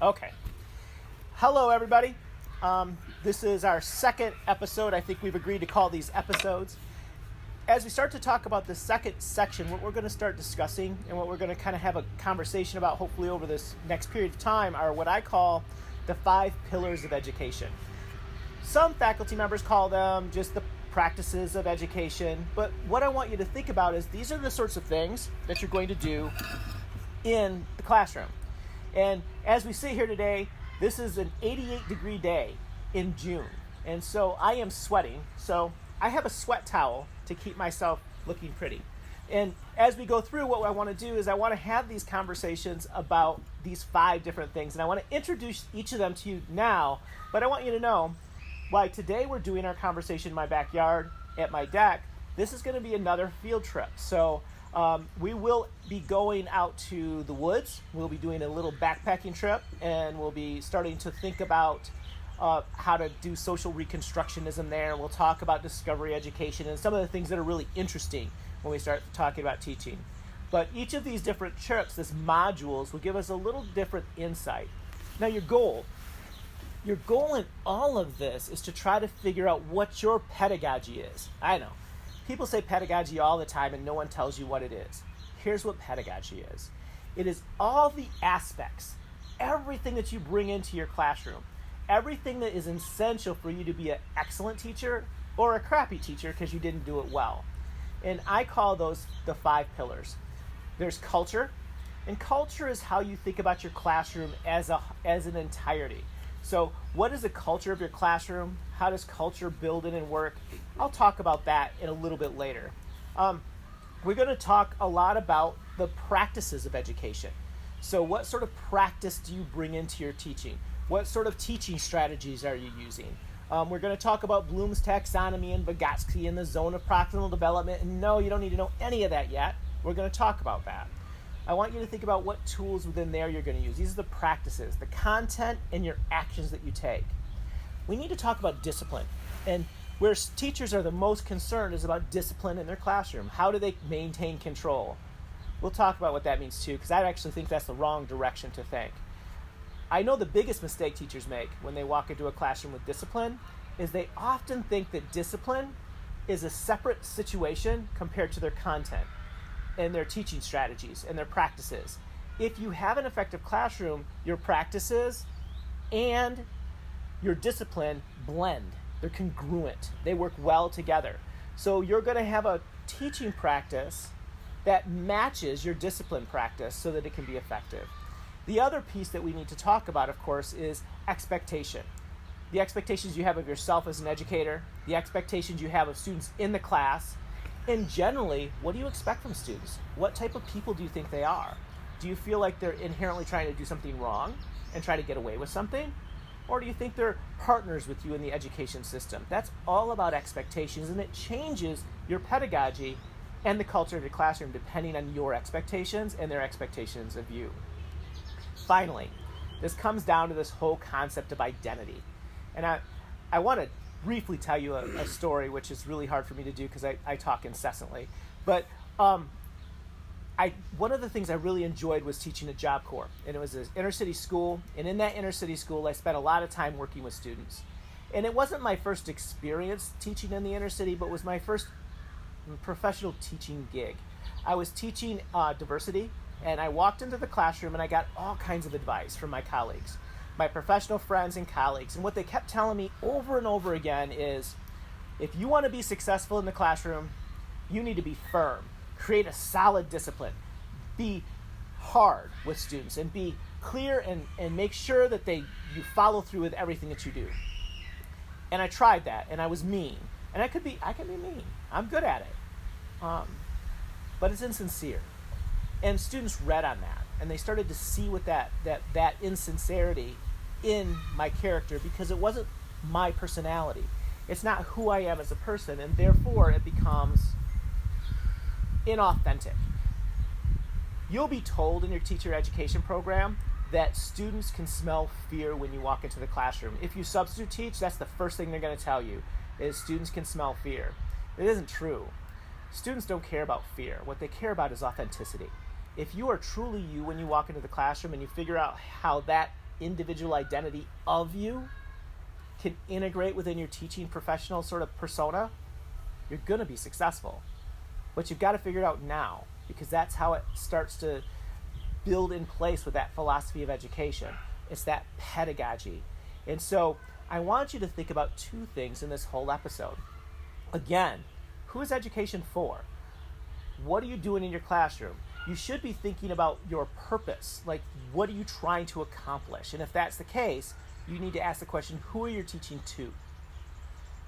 Okay. Hello, everybody. This is our second episode. I think we've agreed to call these episodes. As we start to talk about the second section, what we're going to start discussing and what we're going to kind of have a conversation about hopefully over this next period of time are what I call the 5 pillars of education. Some faculty members call them just the practices of education, but what I want you to think about is these are the sorts of things that you're going to do in the classroom. And as we sit here today, this is an 88-degree day in June. And so I am sweating. So I have a sweat towel to keep myself looking pretty. And as we go through, what I want to do is I want to have these conversations about these 5 different things. And I want to introduce each of them to you now. But I want you to know, why today we're doing our conversation in my backyard at my deck, this is going to be another field trip. So we will be going out to the woods. We'll be doing a little backpacking trip, and we'll be starting to think about how to do social reconstructionism there. We'll talk about discovery education and some of the things that are really interesting when we start talking about teaching. But each of these different trips, these modules, will give us a little different insight. Now, your goal in all of this is to try to figure out what your pedagogy is. I know. People say pedagogy all the time and no one tells you what it is. Here's what pedagogy is. It is all the aspects, everything that you bring into your classroom, everything that is essential for you to be an excellent teacher or a crappy teacher because you didn't do it well. And I call those the 5 pillars. There's culture, and culture is how you think about your classroom as an entirety. So what is the culture of your classroom? How does culture build in and work? I'll talk about that in a little bit later. We're going to talk a lot about the practices of education. So what sort of practice do you bring into your teaching? What sort of teaching strategies are you using? We're going to talk about Bloom's taxonomy and Vygotsky and the zone of proximal development. And no, you don't need to know any of that yet. We're going to talk about that. I want you to think about what tools within there you're going to use. These are the practices, the content, and your actions that you take. We need to talk about discipline. And where teachers are the most concerned is about discipline in their classroom. How do they maintain control? We'll talk about what that means too, because I actually think that's the wrong direction to think. I know the biggest mistake teachers make when they walk into a classroom with discipline is they often think that discipline is a separate situation compared to their content and their teaching strategies and their practices. If you have an effective classroom, your practices and your discipline blend. They're congruent. They work well together. So you're going to have a teaching practice that matches your discipline practice so that it can be effective. The other piece that we need to talk about, of course, is expectation. The expectations you have of yourself as an educator, the expectations you have of students in the class, and generally, what do you expect from students? What type of people do you think they are? Do you feel like they're inherently trying to do something wrong and try to get away with something? Or do you think they're partners with you in the education system? That's all about expectations, and it changes your pedagogy and the culture of your classroom depending on your expectations and their expectations of you. Finally, this comes down to this whole concept of identity. And I want to briefly tell you a story, which is really hard for me to do because I talk incessantly. But one of the things I really enjoyed was teaching at Job Corps. And it was an inner city school. And in that inner city school, I spent a lot of time working with students. And it wasn't my first experience teaching in the inner city, but was my first professional teaching gig. I was teaching diversity, and I walked into the classroom and I got all kinds of advice from my colleagues, my professional friends and colleagues. And what they kept telling me over and over again is, if you want to be successful in the classroom, you need to be firm, create a solid discipline, be hard with students, and be clear and make sure that you follow through with everything that you do. And I tried that, and I was mean. And I can be mean. I'm good at it. But it's insincere. And students read on that, and they started to see what that insincerity in my character, because it wasn't my personality. It's not who I am as a person, and therefore it becomes inauthentic. You'll be told in your teacher education program that students can smell fear when you walk into the classroom. If you substitute teach, that's the first thing they're going to tell you, is students can smell fear. It isn't true. Students don't care about fear. What they care about is authenticity. If you are truly you when you walk into the classroom and you figure out how that individual identity of you can integrate within your teaching professional sort of persona, you're going to be successful. But you've got to figure it out now, because that's how it starts to build in place with that philosophy of education. It's that pedagogy. And so I want you to think about two things in this whole episode. Again, who is education for? What are you doing in your classroom? You should be thinking about your purpose. Like, what are you trying to accomplish? And if that's the case, you need to ask the question, who are you teaching to?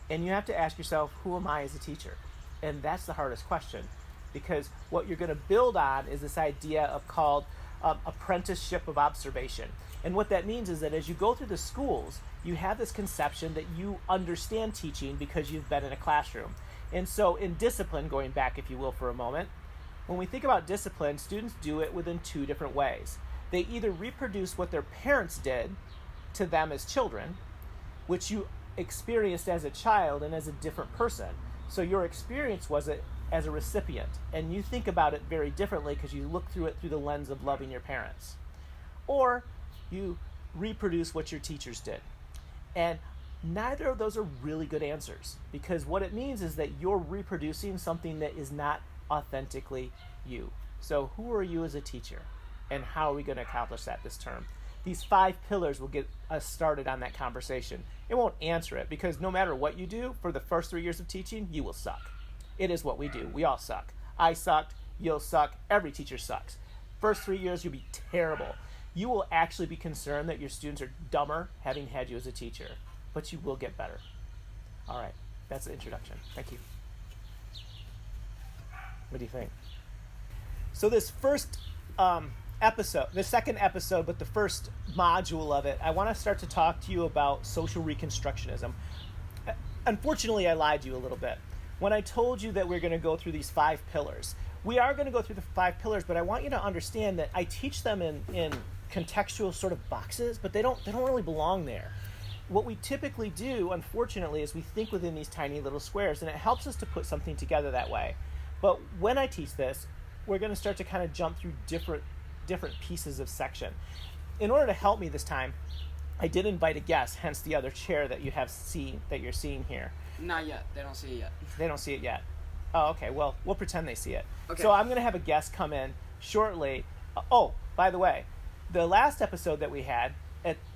And you have to ask yourself, who am I as a teacher? And that's the hardest question, because what you're going to build on is this idea of called apprenticeship of observation. And what that means is that as you go through the schools, you have this conception that you understand teaching because you've been in a classroom. And so in discipline, going back, if you will, for a moment, when we think about discipline, students do it within two different ways. They either reproduce what their parents did to them as children, which you experienced as a child and as a different person. So your experience was it as a recipient, and you think about it very differently because you look through it through the lens of loving your parents. Or you reproduce what your teachers did. And neither of those are really good answers, because what it means is that you're reproducing something that is not authentically you. So who are you as a teacher, and how are we going to accomplish that this term? These 5 pillars will get us started on that conversation. It won't answer it, because no matter what you do for the first 3 years of teaching, you will suck. It is what we do. We all suck. I sucked. You'll suck. Every teacher sucks. First 3 years, you'll be terrible. You will actually be concerned that your students are dumber having had you as a teacher, but you will get better. All right, that's the introduction. Thank you. What do you think? So this first episode, the second episode, but the first module of it, I want to start to talk to you about social reconstructionism. Unfortunately, I lied to you a little bit. When I told you that we're going to go through these 5 pillars, we are going to go through the 5 pillars, but I want you to understand that I teach them in contextual sort of boxes, but they don't really belong there. What we typically do, unfortunately, is we think within these tiny little squares, and it helps us to put something together that way. But when I teach this, we're going to start to kind of jump through different pieces of section. In order to help me this time, I did invite a guest, hence the other chair that you have seen, that you're seeing here. Not yet. They don't see it yet. They don't see it yet. Oh, okay. Well, we'll pretend they see it. Okay. So I'm going to have a guest come in shortly. Oh, by the way, the last episode that we had,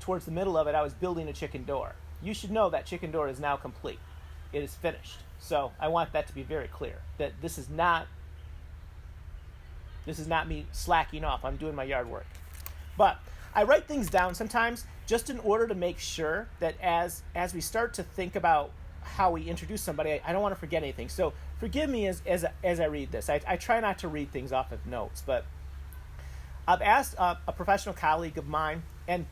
towards the middle of it, I was building a chicken door. You should know that chicken door is now complete. It is finished. So I want that to be very clear, that this is not me slacking off. I'm doing my yard work. But I write things down sometimes just in order to make sure that as we start to think about how we introduce somebody, I don't want to forget anything. So forgive me as I read this. I try not to read things off of notes, but I've asked a professional colleague of mine and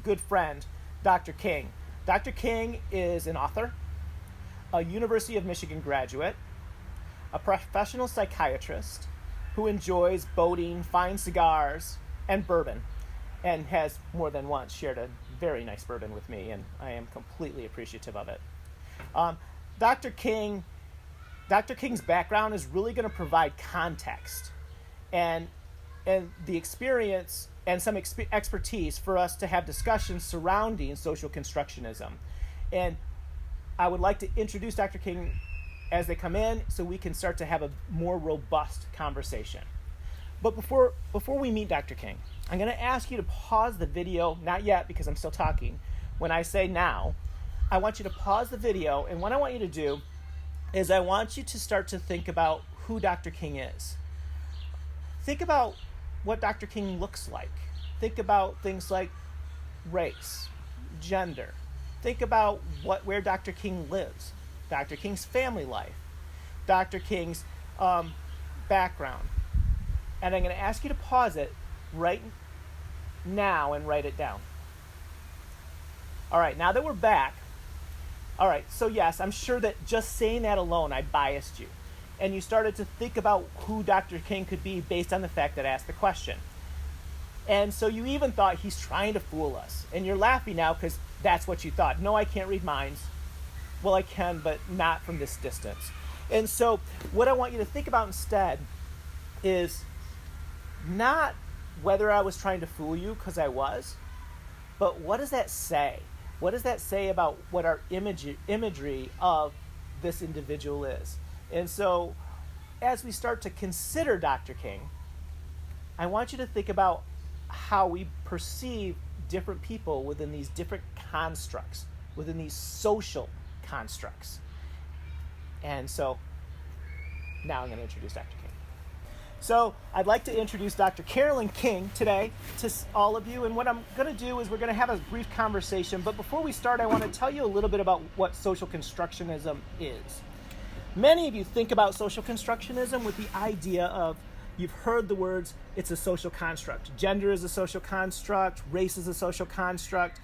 good friend, Dr. King. Dr. King is an author, a University of Michigan graduate, a professional psychiatrist who enjoys boating, fine cigars, and bourbon, and has more than once shared a very nice bourbon with me, and I am completely appreciative of it. Dr. King's background is really going to provide context and the experience and some expertise for us to have discussions surrounding social constructionism. And I would like to introduce Dr. King as they come in so we can start to have a more robust conversation. But before we meet Dr. King, I'm going to ask you to pause the video, not yet because I'm still talking. When I say now, I want you to pause the video, and what I want you to do is I want you to start to think about who Dr. King is. Think about what Dr. King looks like. Think about things like race, gender. Think about where Dr. King lives, Dr. King's family life, Dr. King's background. And I'm going to ask you to pause it right now and write it down. All right, now that we're back, all right, so yes, I'm sure that just saying that alone, I biased you. And you started to think about who Dr. King could be based on the fact that I asked the question. And so you even thought he's trying to fool us. And you're laughing now because that's what you thought. No, I can't read minds. Well, I can, but not from this distance. And so what I want you to think about instead is not whether I was trying to fool you, because I was, But what does that say? What does that say about what our imagery of this individual is? And so as we start to consider Dr. King, I want you to think about how we perceive different people within these different constructs, within these social constructs. And so now I'm going to introduce Dr. King. So I'd like to introduce Dr. Carolyn King today to all of you. And what I'm going to do is we're going to have a brief conversation. But before we start, I want to tell you a little bit about what social constructionism is. Many of you think about social constructionism with the idea of, you've heard the words, it's a social construct. Gender is a social construct. Race is a social construct.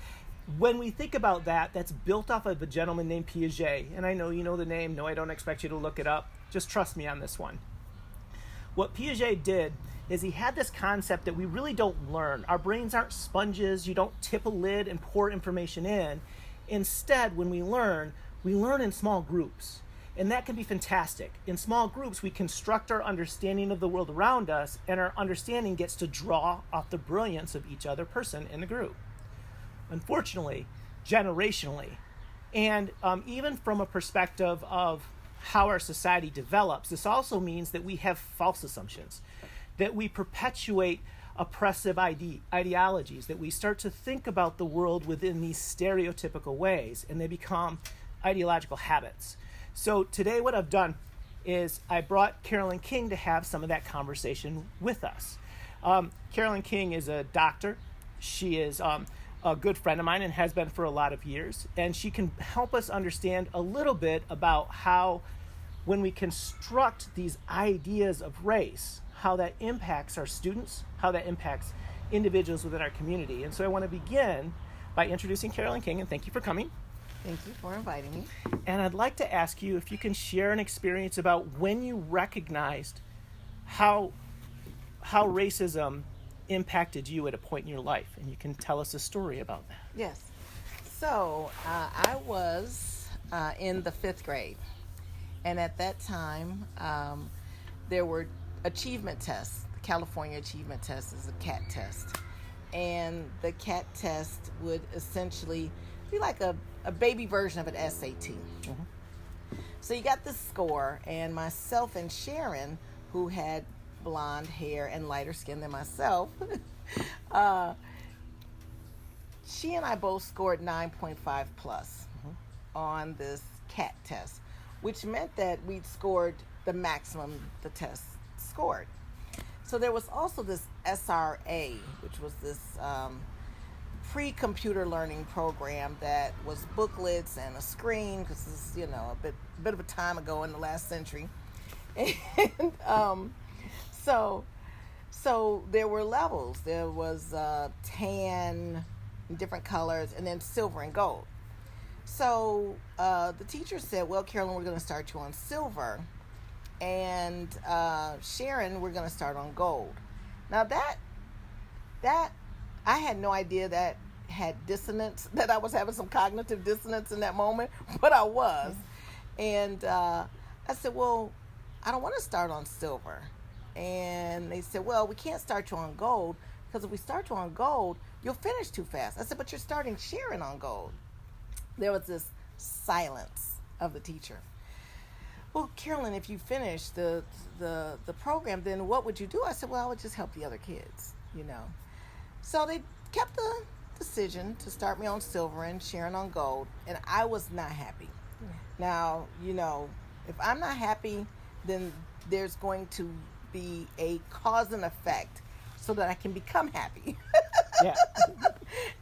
When we think about that, that's built off of a gentleman named Piaget. And I know you know the name. No, I don't expect you to look it up. Just trust me on this one. What Piaget did is he had this concept that we really don't learn. Our brains aren't sponges. You don't tip a lid and pour information in. Instead, when we learn in small groups. And that can be fantastic. In small groups, we construct our understanding of the world around us, and our understanding gets to draw off the brilliance of each other person in the group. Unfortunately, generationally, and even from a perspective of how our society develops, this also means that we have false assumptions, that we perpetuate oppressive ideologies, that we start to think about the world within these stereotypical ways, and they become ideological habits. So today what I've done is I brought Carolyn King to have some of that conversation with us. Carolyn King is a doctor. She is a good friend of mine and has been for a lot of years. And she can help us understand a little bit about how, when we construct these ideas of race, how that impacts our students, how that impacts individuals within our community. And so I want to begin by introducing Carolyn King, and thank you for coming. Thank you for inviting me. And I'd like to ask you if you can share an experience about when you recognized how racism impacted you at a point in your life, and you can tell us a story about that. Yes. So I was in the 5th grade, and at that time there were achievement tests. The California Achievement Test is a CAT test, and the CAT test would essentially be like a baby version of an SAT. Mm-hmm. So you got this score, and myself and Sharon, who had blonde hair and lighter skin than myself, she and I both scored 9.5 plus on this CAT test, which meant that we'd scored the maximum the test scored. So there was also this SRA, which was this pre-computer learning program that was booklets and a screen, because this is, a bit of a time ago in the last century. And so there were levels. There was tan, different colors, and then silver and gold. So the teacher said, well, Carolyn, we're going to start you on silver, and Sharon, we're going to start on gold. Now that I had no idea that had dissonance, that I was having some cognitive dissonance in that moment, but I was. And I said, well, I don't want to start on silver. And they said, well, we can't start you on gold, because if we start you on gold, you'll finish too fast. I said, but you're starting Sharon on gold. There was this silence of the teacher. Well, Carolyn, if you finish the program, then what would you do? I said, well, I would just help the other kids, So they kept the decision to start me on silver and Sharon on gold, and I was not happy. Now, if I'm not happy, then there's going to be a cause and effect so that I can become happy. Yeah.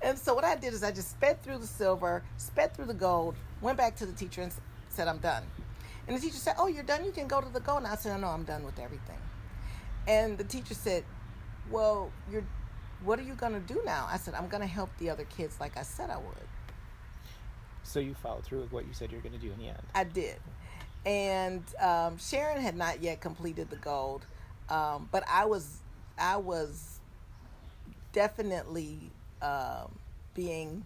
And so what I did is I just sped through the silver, sped through the gold, went back to the teacher and said, I'm done. And the teacher said, oh, you're done? You can go to the gold. And I said, no, I'm done with everything. And the teacher said, well, what are you going to do now? I said, I'm going to help the other kids like I said I would. So you followed through with what you said you were going to do in the end. I did. And Sharon had not yet completed the gold, but I was definitely being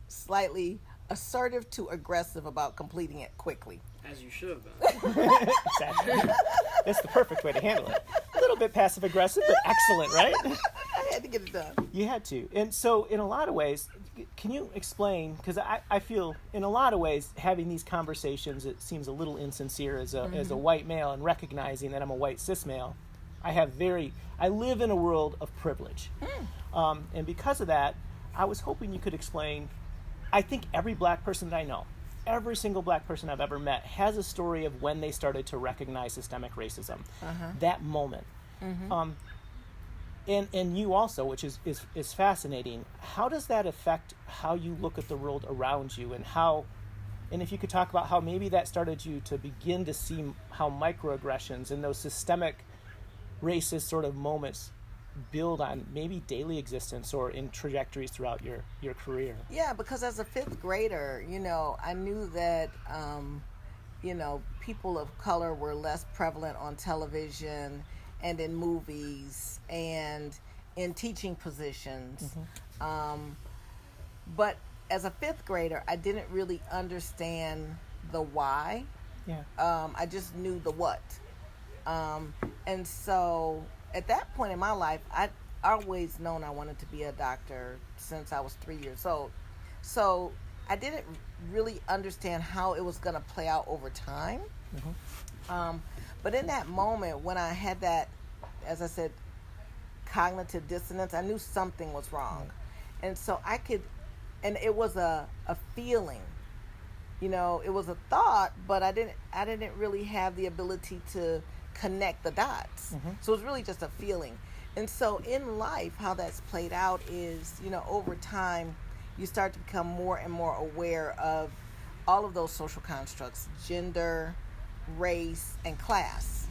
slightly assertive to aggressive about completing it quickly. As you should have been. Exactly. That's the perfect way to handle it. A little bit passive aggressive, but excellent, right? I had to get it done. You had to. And so in a lot of ways, can you explain, because I feel in a lot of ways having these conversations, it seems a little insincere as a white male, and recognizing that I'm a white cis male. I live in a world of privilege. And because of that, I was hoping you could explain, I think every black person that I know, every single black person I've ever met has a story of when they started to recognize systemic racism. That moment. And you also, which is fascinating, how does that affect how you look at the world around you, and if you could talk about how maybe that started you to begin to see how microaggressions and those systemic racist sort of moments build on maybe daily existence or in trajectories throughout your career. Yeah, because as a fifth grader, I knew that, people of color were less prevalent on television and in movies and in teaching positions. But as a fifth grader, I didn't really understand the why. Yeah. I just knew the what. And so at that point in my life, I'd always known I wanted to be a doctor since I was 3 years old. So I didn't really understand how it was going to play out over time. But in that moment, when I had that, as I said, cognitive dissonance, I knew something was wrong. And so and it was a feeling. It was a thought, but I didn't really have the ability to connect the dots. So it was really just a feeling. And so in life, how that's played out is, over time, you start to become more and more aware of all of those social constructs: gender, race, and class.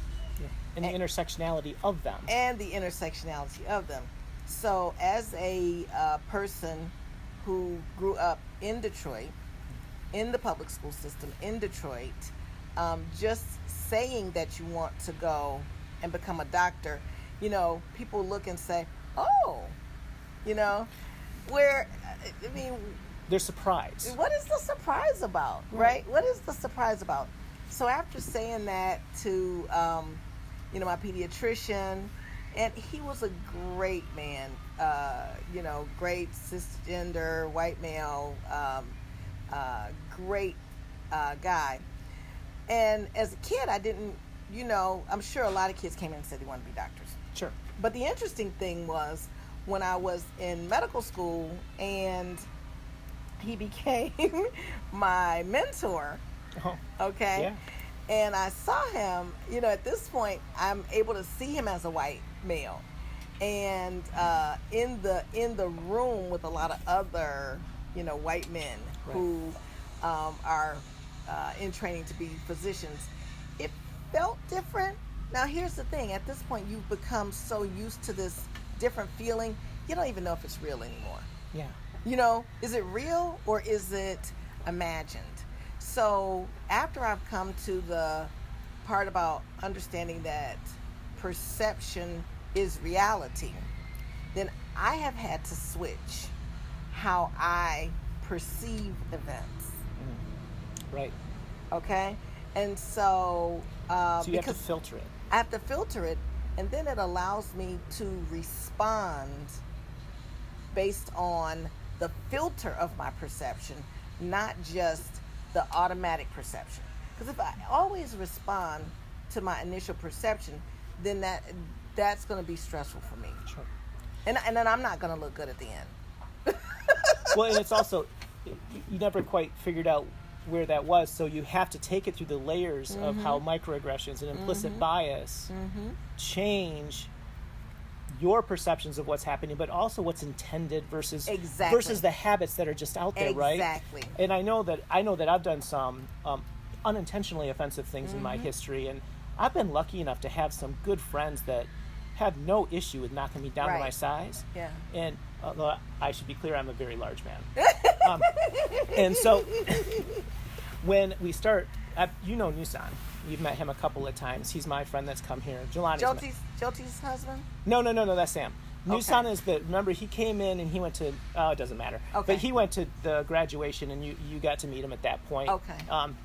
And the intersectionality of them. So as a person who grew up in Detroit, in the public school system in Detroit, just saying that you want to go and become a doctor, people look and say, oh, they're surprised. What is the surprise about, right? What is the surprise about? So after saying that to, my pediatrician, and he was a great man, great cisgender, white male, great guy. And as a kid, I didn't, I'm sure a lot of kids came in and said they wanted to be doctors. Sure. But the interesting thing was when I was in medical school and he became my mentor, okay? Yeah. And I saw him, at this point, I'm able to see him as a white male. And in the room with a lot of other, white men who are in training to be physicians, it felt different. Now, here's the thing. At this point, you've become so used to this different feeling, you don't even know if it's real anymore. Yeah. Is it real or is it imagined? So after I've come to the part about understanding that perception is reality, then I have had to switch how I perceive events. Right. Okay? And so... so you have to filter it. I have to filter it, and then it allows me to respond based on the filter of my perception, not just the automatic perception. Because if I always respond to my initial perception, then that's going to be stressful for me. Sure. And then I'm not going to look good at the end. Well, and it's also, you never quite figured out where that was, so you have to take it through the layers of how microaggressions and implicit bias change your perceptions of what's happening, but also what's intended versus the habits that are just out there, right? Exactly. And I know that I've done some unintentionally offensive things in my history, and I've been lucky enough to have some good friends that have no issue with knocking me down to my size. Yeah. And I should be clear, I'm a very large man. And so when we start, Nusan. You've met him a couple of times. He's my friend that's come here. Jyoti's husband? No, that's Sam. Nusan is remember he came in and he went to, it doesn't matter. Okay. But he went to the graduation and you got to meet him at that point. Okay.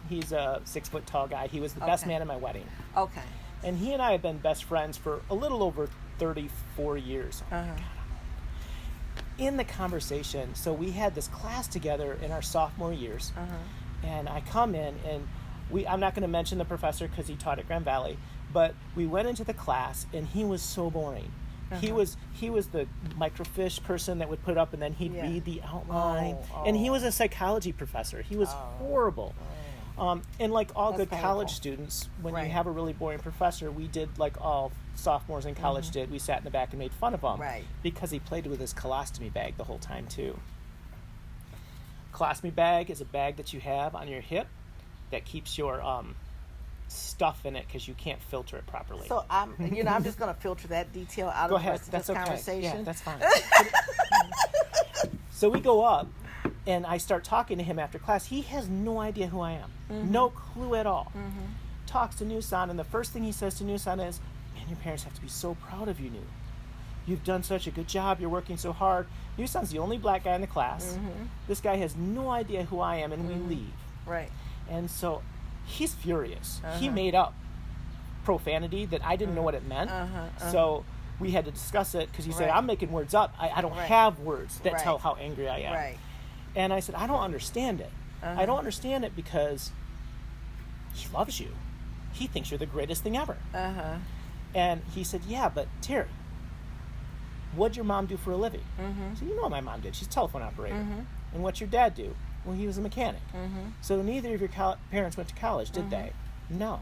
He's a 6 foot tall guy. He was the best man at my wedding. Okay. And he and I have been best friends for a little over 34 years. Oh my God. in the conversation, so we had this class together in our sophomore years, and I come in, and I'm not going to mention the professor because he taught at Grand Valley, but we went into the class, and he was so boring. He was the microfiche person that would put it up, and then he'd read the outline. And he was a psychology professor. He was horrible. And like all That's good painful. college students, when Right. you have a really boring professor, we did like all sophomores in college did. We sat in the back and made fun of him Right. because he played with his colostomy bag the whole time too. Colostomy bag is a bag that you have on your hip that keeps your stuff in it because you can't filter it properly. So I'm just going to filter that detail out Go of the ahead. rest of That's this okay. conversation. Yeah, that's fine. So we go up, and I start talking to him after class. He has no idea who I am. No clue at all. Talks to Newson, and the first thing he says to Newson is, "Man, your parents have to be so proud of you, New. You've done such a good job. You're working so hard." Newson's the only black guy in the class. This guy has no idea who I am, and we leave. Right. And so he's furious. He made up profanity that I didn't know what it meant. So we had to discuss it because he said, Right. "I'm making words up. I don't Right. have words that Right. tell how angry I am." Right. And I said, "I don't understand it. I don't understand it because he loves you. He thinks you're the greatest thing ever." And he said, "Yeah, but Terry, what'd your mom do for a living?" I said, "You know what my mom did. She's a telephone operator." "And what's your dad do?" "Well, he was a mechanic." "So neither of your parents went to college, did they?" "No."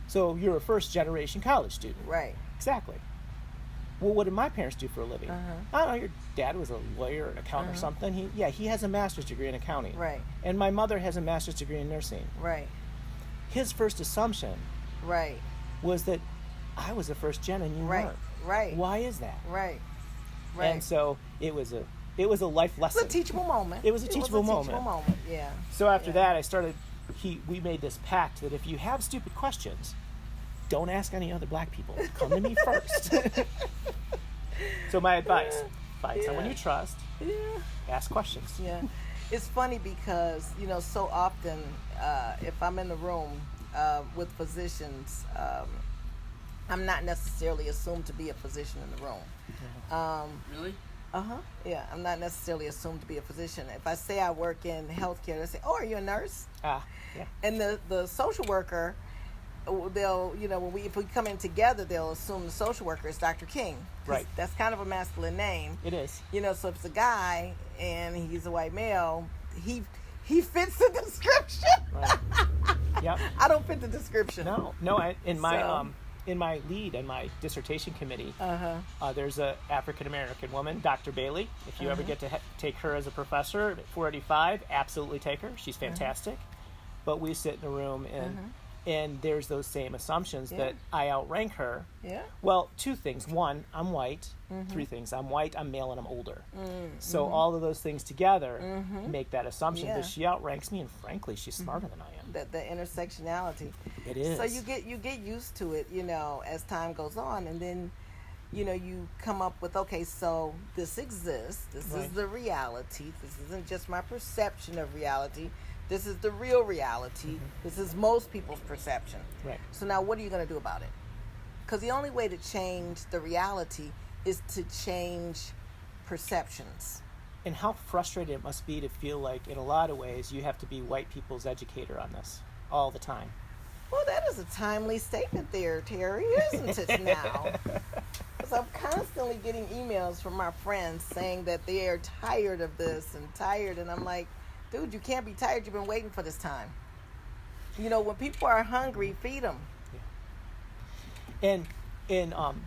"So you're a first generation college student." Right. "Exactly." "Well, what did my parents do for a living?" "I don't know, your dad was a lawyer, an accountant or something." He has a master's degree in accounting. Right. "And my mother has a master's degree in nursing." Right. His first assumption Right. was that I was a first gen and you Right. weren't. Right. Why is that? Right. Right. And so it was a life lesson. It's a teachable moment. It was a teachable moment. Yeah. So after that, I started. We made this pact that if you have stupid questions, don't ask any other black people. Come to me first. So my advice: find someone you trust. Yeah. Ask questions. Yeah. It's funny because, so often if I'm in the room with physicians, I'm not necessarily assumed to be a physician in the room. Really? Yeah, I'm not necessarily assumed to be a physician. If I say I work in healthcare, they say, "Oh, are you a nurse?" Yeah. And the social worker, they'll, if we come in together, they'll assume the social worker is Dr. King. 'Cause Right. That's kind of a masculine name. It is. So if it's a guy and he's a white male, he fits the description. Right. Yep. I don't fit the description. No. In my lead in my dissertation committee, there's a African American woman, Dr. Bailey. If you ever get to take her as a professor at 485, absolutely take her. She's fantastic. But we sit in a room and there's those same assumptions that I outrank her. Yeah. Well, two things. One, I'm white. Three things. I'm white, I'm male, and I'm older. So all of those things together make that assumption that she outranks me, and frankly, she's smarter than I am. The intersectionality. It is. So you get used to it, as time goes on, and then, you come up with, okay, so this exists. This is the reality. This isn't just my perception of reality. This is the real reality. This is most people's perception. Right. So now what are you going to do about it? Because the only way to change the reality is to change perceptions. And how frustrating it must be to feel like, in a lot of ways, you have to be white people's educator on this all the time. Well, that is a timely statement there, Terry, isn't it now? Because I'm constantly getting emails from my friends saying that they are tired of this and I'm like, dude, you can't be tired. You've been waiting for this time. When people are hungry, feed them. And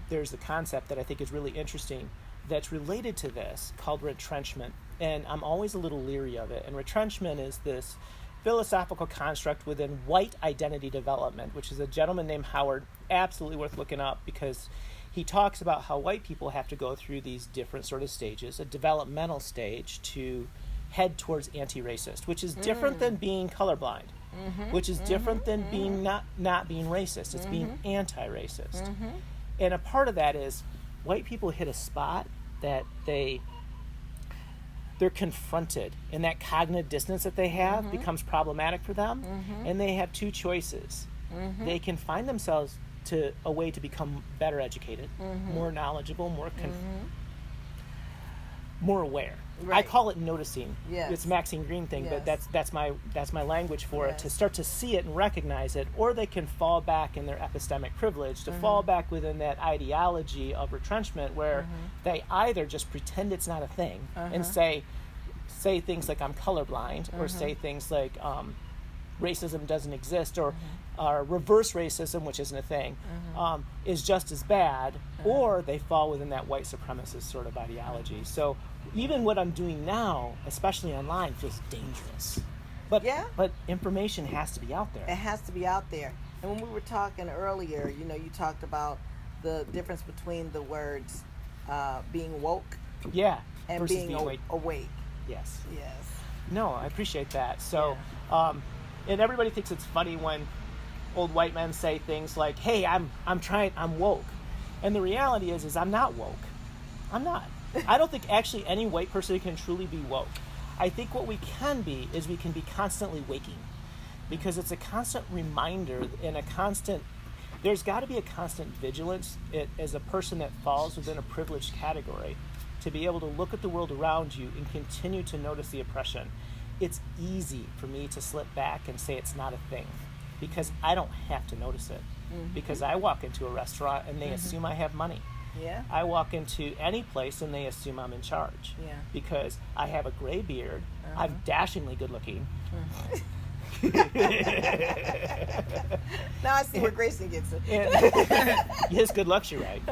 there's a concept that I think is really interesting that's related to this called retrenchment. And I'm always a little leery of it. And retrenchment is this philosophical construct within white identity development, which is a gentleman named Howard, absolutely worth looking up because he talks about how white people have to go through these different sort of stages, a developmental stage to head towards anti-racist, which is different than being colorblind, which is different than being not being racist. It's being anti-racist. And a part of that is white people hit a spot that they're confronted, and that cognitive dissonance that they have becomes problematic for them, and they have two choices. They can find themselves to a way to become better educated, more knowledgeable, more aware. I Right. call it noticing. Yes. It's Maxine Green thing, but Yes. that's my language for it, Yes. to start to see it and recognize it, or they can fall back in their epistemic privilege, to fall back within that ideology of retrenchment where they either just pretend it's not a thing and say things like I'm colorblind, or say things like racism doesn't exist, or reverse racism, which isn't a thing, is just as bad, or they fall within that white supremacist sort of ideology. So even what I'm doing now, especially online, feels dangerous. But Yeah. but information has to be out It there. has to be out there. And when we were talking earlier, you talked about the difference between the words being woke Yeah. and versus being awake. awake. Yes. Yes. No, I appreciate that. So, and everybody thinks it's funny when old white men say things like, "Hey, I'm woke," and the reality is I'm not woke. I'm not. I don't think actually any white person can truly be woke. I think what we can be is we can be constantly waking, because it's a constant reminder and a constant. There's got to be a constant vigilance as a person that falls within a privileged category, to be able to look at the world around you and continue to notice the oppression. It's easy for me to slip back and say it's not a thing, because I don't have to notice it. Because I walk into a restaurant and they assume I have money. Yeah. I walk into any place and they assume I'm in charge. Yeah. Because I have a gray beard, I'm dashingly good looking. Now I see where Grayson gets it. Yes, good luck, you're right.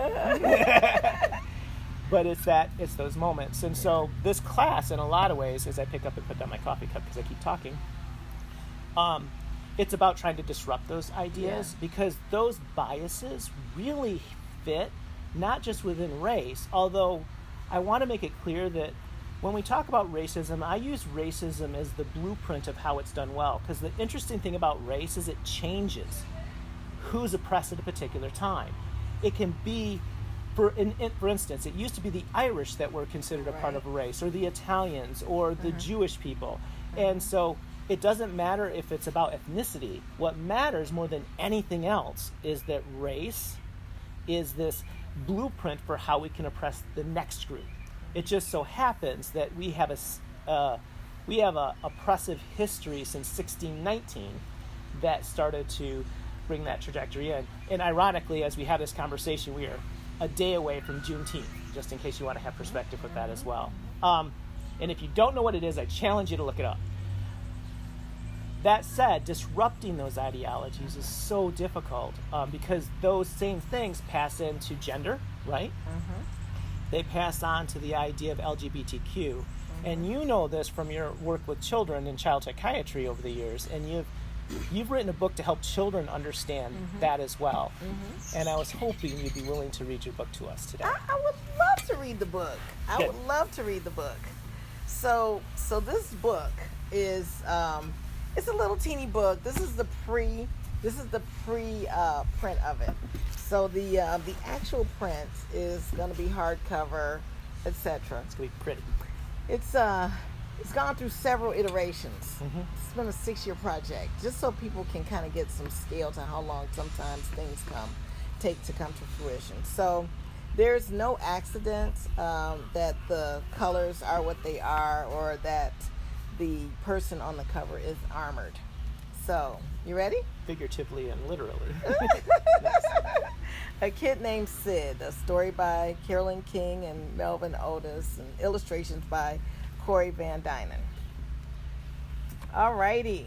But it's those moments. And so this class, in a lot of ways, as I pick up and put down my coffee cup because I keep talking, it's about trying to disrupt those ideas, because those biases really fit not just within race, although I want to make it clear that when we talk about racism, I use racism as the blueprint of how it's done well, because the interesting thing about race is it changes who's oppressed at a particular time. It can be, for instance, it used to be the Irish that were considered a part of a race, or the Italians, or the Jewish people. And so it doesn't matter if it's about ethnicity. What matters more than anything else is that race is this blueprint for how we can oppress the next group. It just so happens that we have a oppressive history since 1619 that started to bring that trajectory in. And ironically, as we have this conversation, we are a day away from Juneteenth, just in case you want to have perspective with that as well. And if you don't know what it is, I challenge you to look it up. That said, disrupting those ideologies is so difficult, because those same things pass into gender, right? They pass on to the idea of LGBTQ. And you know this from your work with children in child psychiatry over the years, and you've written a book to help children understand that as well. And I was hoping you'd be willing to read your book to us today. I would love to read the book. I Good. would love to read the book. So this book is it's a little teeny book. This is the pre print of it. So the actual print is going to be hardcover, etc. It's going to be pretty. It's gone through several iterations. It's been a 6-year project, just so people can kind of get some scale to how long sometimes things take to come to fruition. So there's no accident that the colors are what they are, or that the person on the cover is armored. So, you ready? Figuratively and literally. A Kid Named Sid, a story by Carolyn King and Melvin Otis, and illustrations by Corey Van Dynen. Alrighty.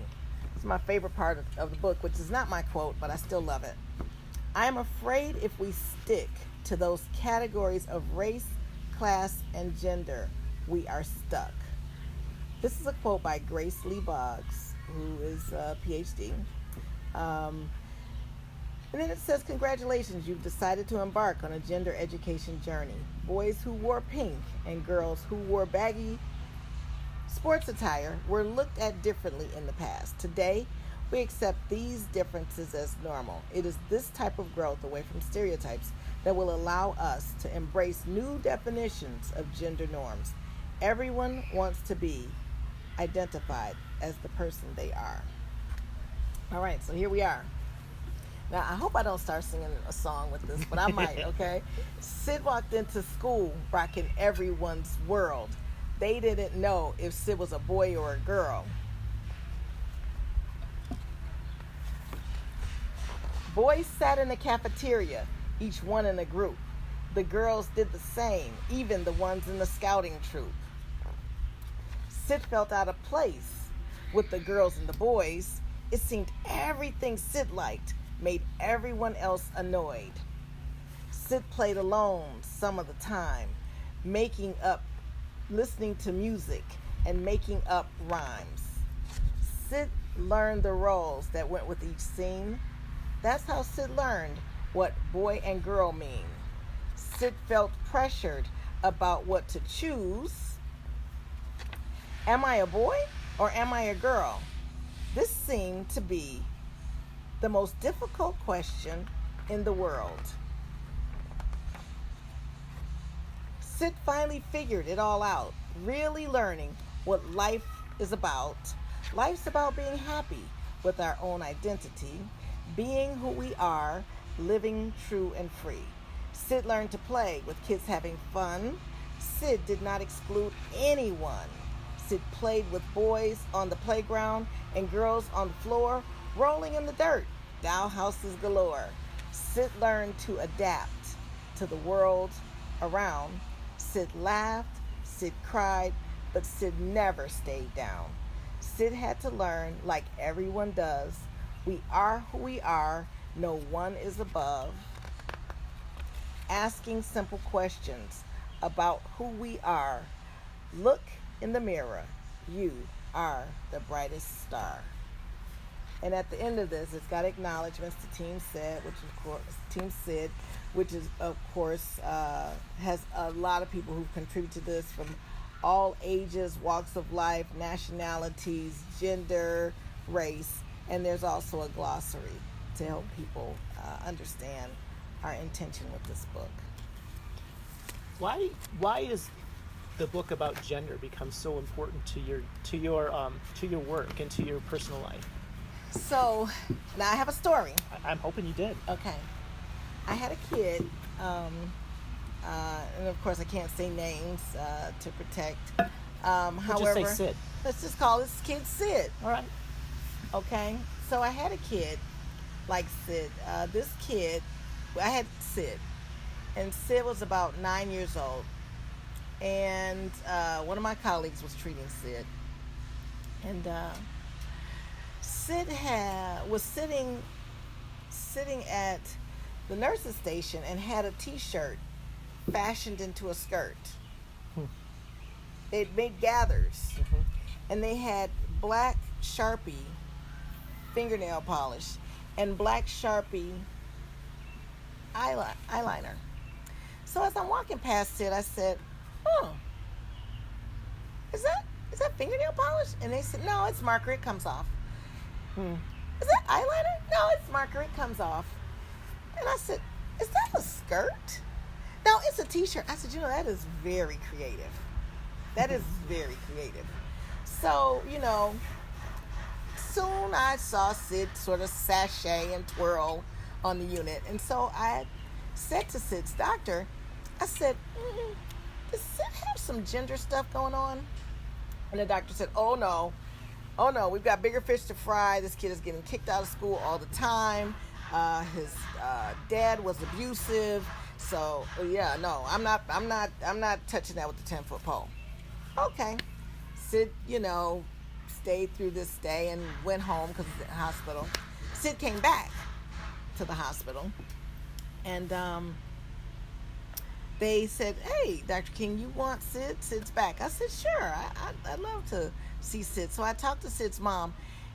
It's my favorite part of the book, which is not my quote, but I still love it. I am afraid if we stick to those categories of race, class, and gender, we are stuck. This is a quote by Grace Lee Boggs, who is a PhD. And then it says, congratulations, you've decided to embark on a gender education journey. Boys who wore pink and girls who wore baggy sports attire were looked at differently in the past. Today, we accept these differences as normal. It is this type of growth away from stereotypes that will allow us to embrace new definitions of gender norms. Everyone wants to be identified as the person they are. All right, so here we are. Now, I hope I don't start singing a song with this, but I might, okay? Sid walked into school rocking everyone's world. They didn't know if Sid was a boy or a girl. Boys sat in the cafeteria, each one in a group. The girls did the same, even the ones in the scouting troop. Sid felt out of place with the girls and the boys. It seemed everything Sid liked made everyone else annoyed. Sid played alone some of the time, listening to music and making up rhymes. Sid learned the roles that went with each scene. That's how Sid learned what boy and girl mean. Sid felt pressured about what to choose. Am I a boy or am I a girl? This seemed to be the most difficult question in the world. Sid finally figured it all out, really learning what life is about. Life's about being happy with our own identity, being who we are, living true and free. Sid learned to play with kids having fun. Sid did not exclude anyone. Sid played with boys on the playground and girls on the floor, rolling in the dirt, doll houses galore. Sid learned to adapt to the world around. Sid laughed, Sid cried, but Sid never stayed down. Sid had to learn like everyone does. We are who we are, no one is above. Asking simple questions about who we are. Look in the mirror. You are the brightest star. And at the end of this, it's got acknowledgments to Team Sid, which is of course has a lot of people who've contributed to this from all ages, walks of life, nationalities, gender, race, and there's also a glossary to help people understand our intention with this book. Why is the book about gender become so important to your work and to your personal life? So now I have a story. I'm hoping you did. Okay. I had a kid, and of course I can't say names to protect. However, just say Sid. Let's just call this kid Sid. All right. Okay. So I had a kid like Sid. I had Sid, and Sid was about 9 years old, and one of my colleagues was treating Sid, and Sid was sitting at the nurse's station and had a T-shirt fashioned into a skirt. They'd made gathers, and they had black Sharpie fingernail polish and black Sharpie eyeliner. So as I'm walking past Sid, I said, "Oh, is that fingernail polish?" And they said, "No, it's marker. It comes off." Is that eyeliner? No, it's marker. It comes off. And I said, "Is that a skirt?" No, it's a T-shirt. I said, that is very creative. That is very creative. So, soon I saw Sid sort of sashay and twirl on the unit. And so I said to Sid's doctor, I said, does Sid have some gender stuff going on? And the doctor said, oh no, we've got bigger fish to fry. This kid is getting kicked out of school all the time. His dad was abusive. So yeah, no, I'm not touching that with the 10-foot pole. Okay. Sid, stayed through this day and went home because he's at the hospital. Sid came back to the hospital, and they said, "Hey, Dr. King, you want Sid? Sid's back." I said, "Sure, I'd love to see Sid." So I talked to Sid's mom,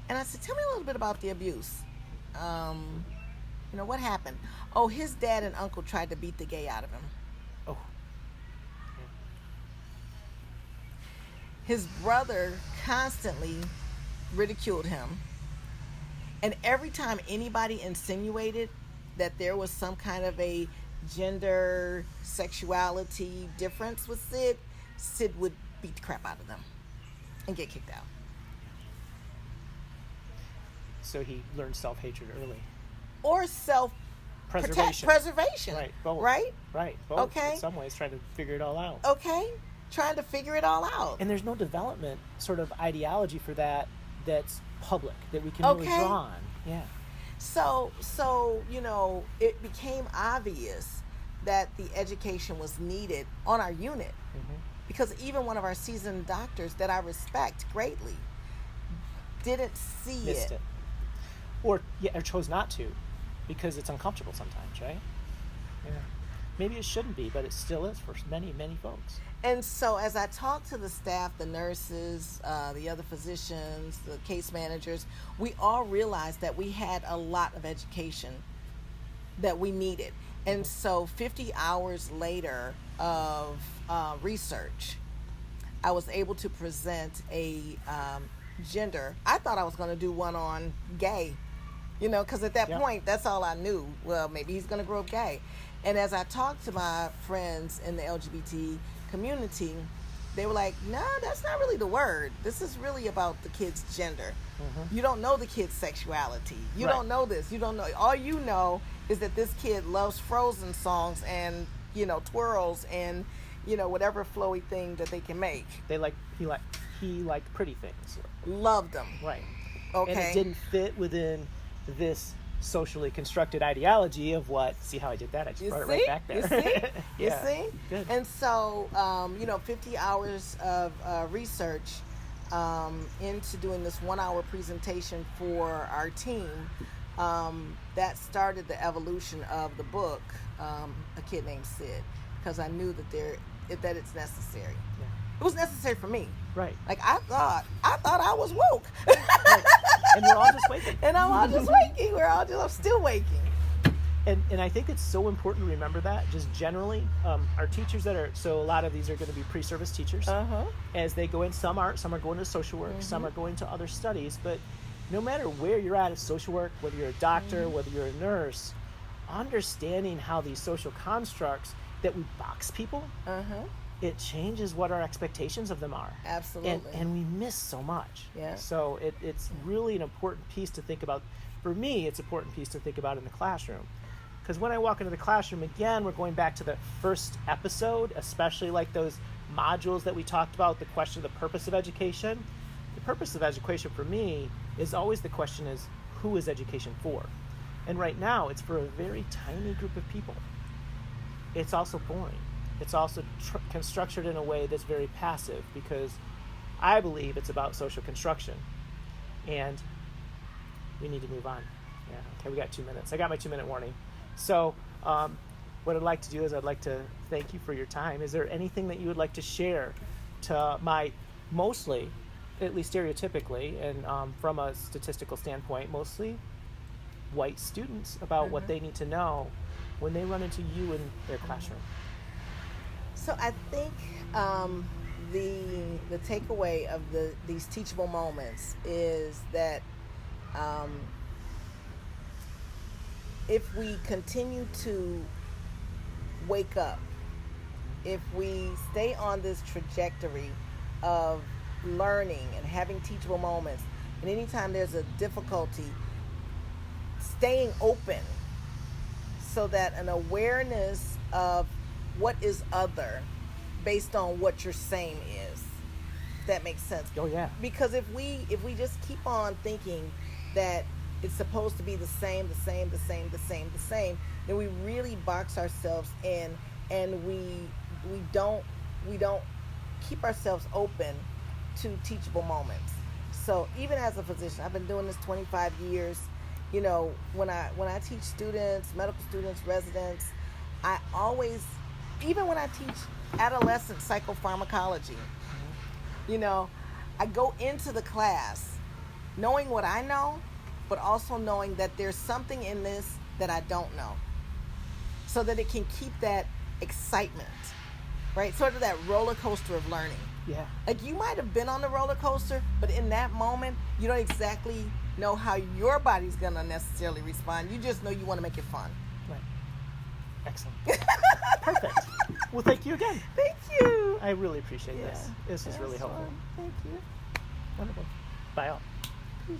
and I said, "Tell me a little bit about the abuse. What happened?" "Oh, his dad and uncle tried to beat the gay out of him." Oh. His brother constantly ridiculed him. And every time anybody insinuated that there was some kind of a gender, sexuality difference with Sid, Sid would beat the crap out of them and get kicked out. So he learned self-hatred early. or self preservation. Right, both. Right? Right, both. Okay. In some ways, trying to figure it all out. Okay. Trying to figure it all out. And there's no development sort of ideology for that that's public, that we can really draw on. Yeah. So it became obvious that the education was needed on our unit. Mm-hmm. Because even one of our seasoned doctors that I respect greatly didn't see Missed it. Or chose not to because it's uncomfortable sometimes, right? Yeah. Maybe it shouldn't be, but it still is for many, many folks. And so as I talked to the staff, the nurses, the other physicians, the case managers, we all realized that we had a lot of education that we needed. And so 50 hours later of research, I was able to present a gender. I thought I was going to do one on gay, because at that point, that's all I knew. Well, maybe he's going to grow up gay. And as I talked to my friends in the LGBT community, they were like, no, that's not really the word. This is really about the kid's gender. Mm-hmm. You don't know the kid's sexuality. You don't know this. You don't know. All you know is that this kid loves Frozen songs and, twirls and, whatever flowy thing that they can make. He liked pretty things. Loved them. Right. Okay. And it didn't fit within this socially constructed ideology of what. See how I did that? I just brought it right back there. You see? Yeah. You see? Good. And so, 50 hours of research into doing this 1-hour presentation for our team, that started the evolution of the book, A Kid Named Sid, because I knew that it's necessary. Yeah. It was necessary for me. Right. Like I thought I was woke. Right. And we're all just waking. And I'm all just waking. I'm still waking. And I think it's so important to remember that, just generally, our teachers so a lot of these are going to be pre-service teachers. As they go in, some are going to social work, some are going to other studies, but no matter where you're at social work, whether you're a doctor, whether you're a nurse, understanding how these social constructs that we box people, it changes what our expectations of them are. Absolutely. And we miss so much. Yeah. So it's really an important piece to think about. For me, it's an important piece to think about in the classroom. Because when I walk into the classroom, again, we're going back to the first episode, especially like those modules that we talked about, the question of the purpose of education. The purpose of education for me is always the question is, who is education for? And right now, it's for a very tiny group of people. It's also boring. It's also constructed in a way that's very passive, because I believe it's about social construction. And we need to move on. Yeah, okay, we got 2 minutes. I got my 2-minute warning. So what I'd like to do is I'd like to thank you for your time. Is there anything that you would like to share to my mostly, at least stereotypically, and from a statistical standpoint, mostly white students about what they need to know when they run into you in their classroom? So I think the takeaway of these teachable moments is that if we continue to wake up, if we stay on this trajectory of learning and having teachable moments, and anytime there's a difficulty, staying open so that an awareness of what is other based on what you're saying is. If that makes sense. Oh yeah. Because if we just keep on thinking that it's supposed to be the same, then we really box ourselves in, and we don't keep ourselves open to teachable moments. So even as a physician, I've been doing this 25 years. When I teach students, medical students, residents, I always, even when I teach adolescent psychopharmacology, I go into the class knowing what I know, but also knowing that there's something in this that I don't know, so that it can keep that excitement, right? Sort of that roller coaster of learning. Yeah. Like you might have been on the roller coaster, but in that moment, you don't exactly know how your body's going to necessarily respond. You just know you want to make it fun. Right. Excellent. Perfect. Well, thank you again. Thank you. I really appreciate this. This is really helpful. Fun. Thank you. Wonderful. Bye all. Peace.